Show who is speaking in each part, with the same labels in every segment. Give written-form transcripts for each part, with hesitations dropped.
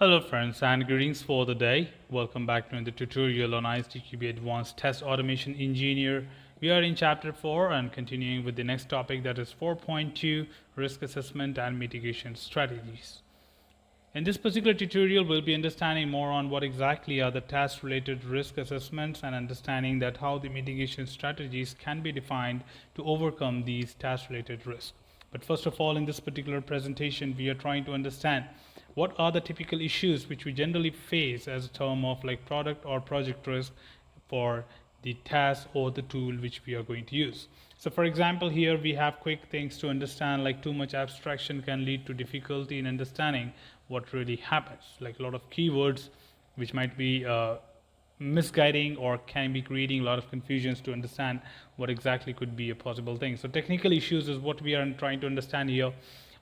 Speaker 1: Hello friends and greetings for the day. Welcome back to the tutorial on ISTQB Advanced Test Automation Engineer. We are in chapter 4 and continuing with the next topic, that is 4.2 Risk Assessment and Mitigation Strategies. In this particular tutorial, we'll be understanding more on what exactly are the task related risk assessments and understanding that how the mitigation strategies can be defined to overcome these task related risks. But first of all, in this particular presentation, we are trying to understand what are the typical issues which we generally face as a term of like product or project risk for the task or the tool which we are going to use. So for example, here we have quick things to understand, like too much abstraction can lead to difficulty in understanding what really happens, like a lot of keywords which might be misguiding or can be creating a lot of confusions to understand what exactly could be a possible thing. So technical issues is what we are trying to understand here.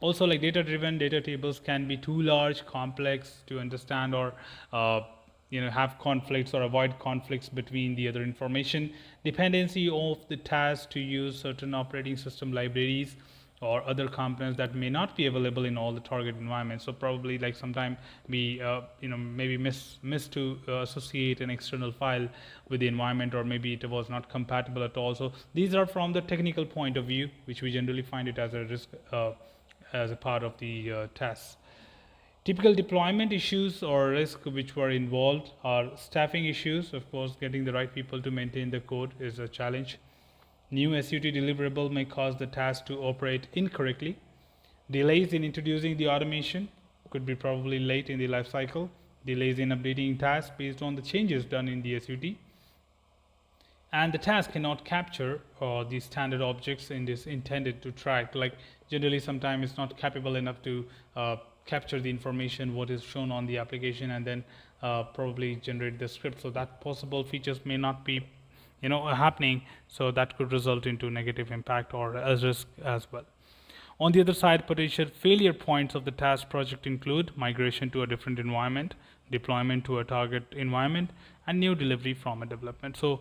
Speaker 1: Also, like data-driven data tables can be too large, complex to understand, or have conflicts or avoid conflicts between the other information. Dependency of the task to use certain operating system libraries or other components that may not be available in all the target environments. So probably like sometime we maybe miss to associate an external file with the environment, or maybe it was not compatible at all. So these are from the technical point of view, which we generally find it as a risk as a part of the task. Typical deployment issues or risk which were involved are staffing issues. Of course, getting the right people to maintain the code is a challenge. New SUT deliverable may cause the task to operate incorrectly. Delays in introducing the automation could be probably late in the life cycle. Delays in updating tasks based on the changes done in the SUT. And the task cannot capture the standard objects in this intended to track. Like generally, sometimes it's not capable enough to capture the information what is shown on the application and then probably generate the script. So that possible features may not be happening, so that could result into negative impact or a risk as well. On the other side, potential failure points of the task project include migration to a different environment, deployment to a target environment, and new delivery from a development. So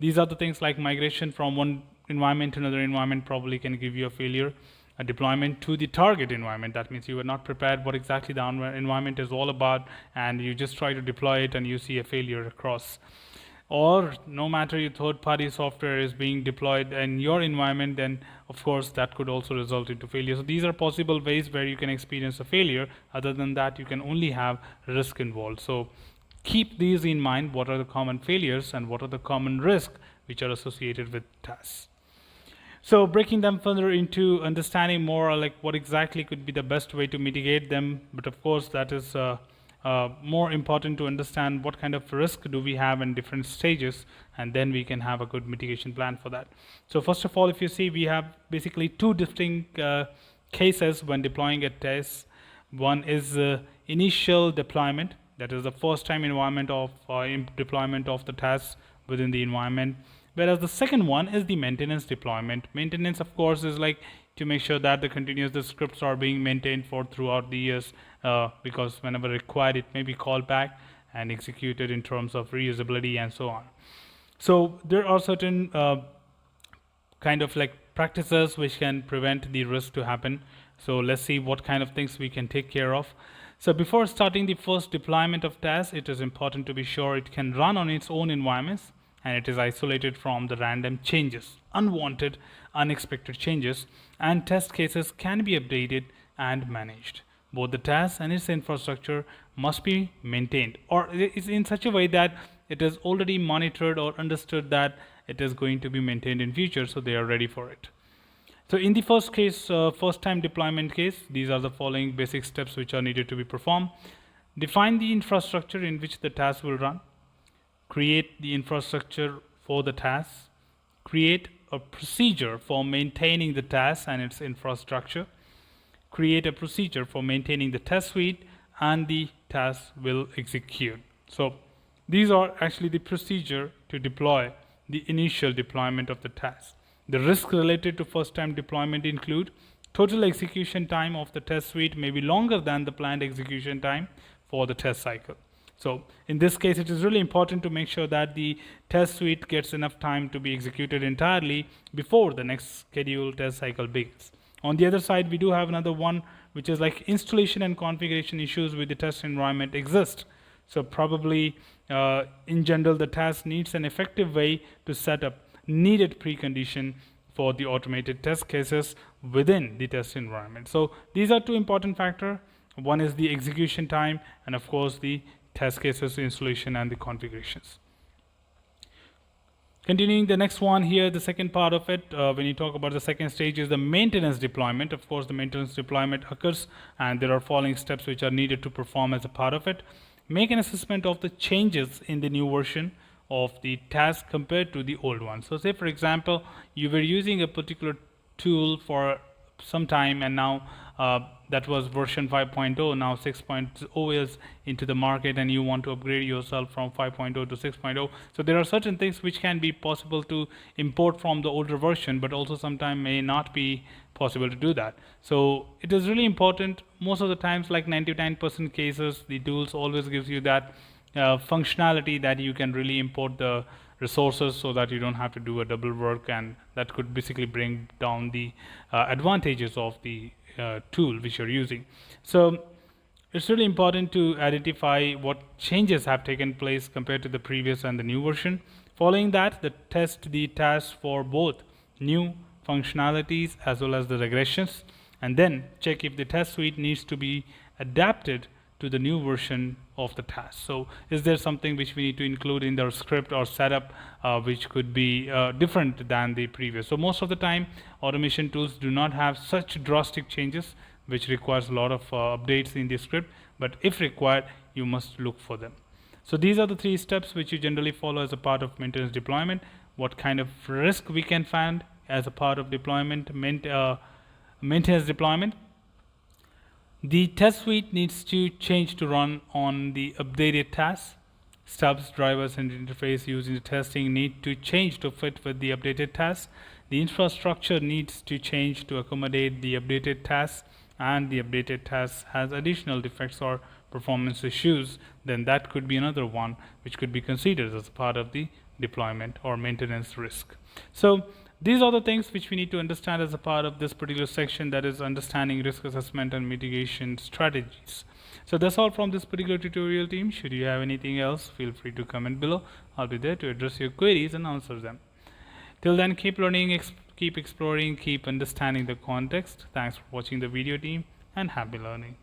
Speaker 1: these are the things like migration from one environment to another environment probably can give you a failure. A deployment to the target environment, that means you were not prepared what exactly the environment is all about, and you just try to deploy it and you see a failure across. Or no matter your third-party software is being deployed in your environment, then of course that could also result into failure. So these are possible ways where you can experience a failure. Other than that, you can only have risk involved. So keep these in mind. What are the common failures and what are the common risks which are associated with tasks? So breaking them further into understanding more like what exactly could be the best way to mitigate them. But of course that is more important to understand what kind of risk do we have in different stages, and then we can have a good mitigation plan for that. So first of all, if you see, we have basically two distinct cases when deploying a test. One is initial deployment, that is the first time environment of deployment of the task within the environment, whereas the second one is the maintenance deployment. Maintenance, of course, is like to make sure that the scripts are being maintained for throughout the years, because whenever required it may be called back and executed in terms of reusability and so on. So there are certain kind of like practices which can prevent the risk to happen. So let's see what kind of things we can take care of. So before starting the first deployment of tasks, it is important to be sure it can run on its own environments and it is isolated from the random changes, unwanted, unexpected changes, and test cases can be updated and managed. Both the task and its infrastructure must be maintained, or is in such a way that it is already monitored or understood that it is going to be maintained in future, so they are ready for it. So in the first case, first time deployment case, these are the following basic steps which are needed to be performed. Define the infrastructure in which the task will run. Create the infrastructure for the task. Create a procedure for maintaining the task and its infrastructure. Create a procedure for maintaining the test suite, and the task will execute. So these are actually the procedure to deploy the initial deployment of the task. The risks related to first time deployment include total execution time of the test suite may be longer than the planned execution time for the test cycle. So in this case, it is really important to make sure that the test suite gets enough time to be executed entirely before the next scheduled test cycle begins. On the other side, we do have another one, which is like installation and configuration issues with the test environment exist. So probably, in general, the task needs an effective way to set up needed precondition for the automated test cases within the test environment. So these are two important factors. One is the execution time, and of course the test cases installation and the configurations. Continuing the next one here, the second part of it, when you talk about the second stage, is the maintenance deployment. Of course, the maintenance deployment occurs, and there are following steps which are needed to perform as a part of it. Make an assessment of the changes in the new version of the task compared to the old one. So say, for example, you were using a particular tool for some time, and now that was version 5.0. Now 6.0 is into the market, and you want to upgrade yourself from 5.0 to 6.0. So there are certain things which can be possible to import from the older version, but also sometimes may not be possible to do that. So it is really important. Most of the times, like 99% cases, the tools always gives you that functionality that you can really import the resources so that you don't have to do a double work, and that could basically bring down the advantages of the tool which you're using. So it's really important to identify what changes have taken place compared to the previous and the new version. Following that, test the task for both new functionalities as well as the regressions, and then check if the test suite needs to be adapted to the new version of the task. So is there something which we need to include in our script or setup which could be different than the previous? So most of the time, automation tools do not have such drastic changes which requires a lot of updates in the script, but if required, you must look for them. So these are the three steps which you generally follow as a part of maintenance deployment. What kind of risk we can find as a part of deployment, maintenance deployment. The test suite needs to change to run on the updated tasks. Stubs, drivers, and interface used in the testing need to change to fit with the updated tasks. The infrastructure needs to change to accommodate the updated tasks, and the updated task has additional defects or performance issues, then that could be another one which could be considered as part of the deployment or maintenance risk. So these are the things which we need to understand as a part of this particular section, that is understanding risk assessment and mitigation strategies. So that's all from this particular tutorial team. Should you have anything else, feel free to comment below. I'll be there to address your queries and answer them. Till then, keep learning, keep exploring, keep understanding the context. Thanks for watching the video team, and happy learning.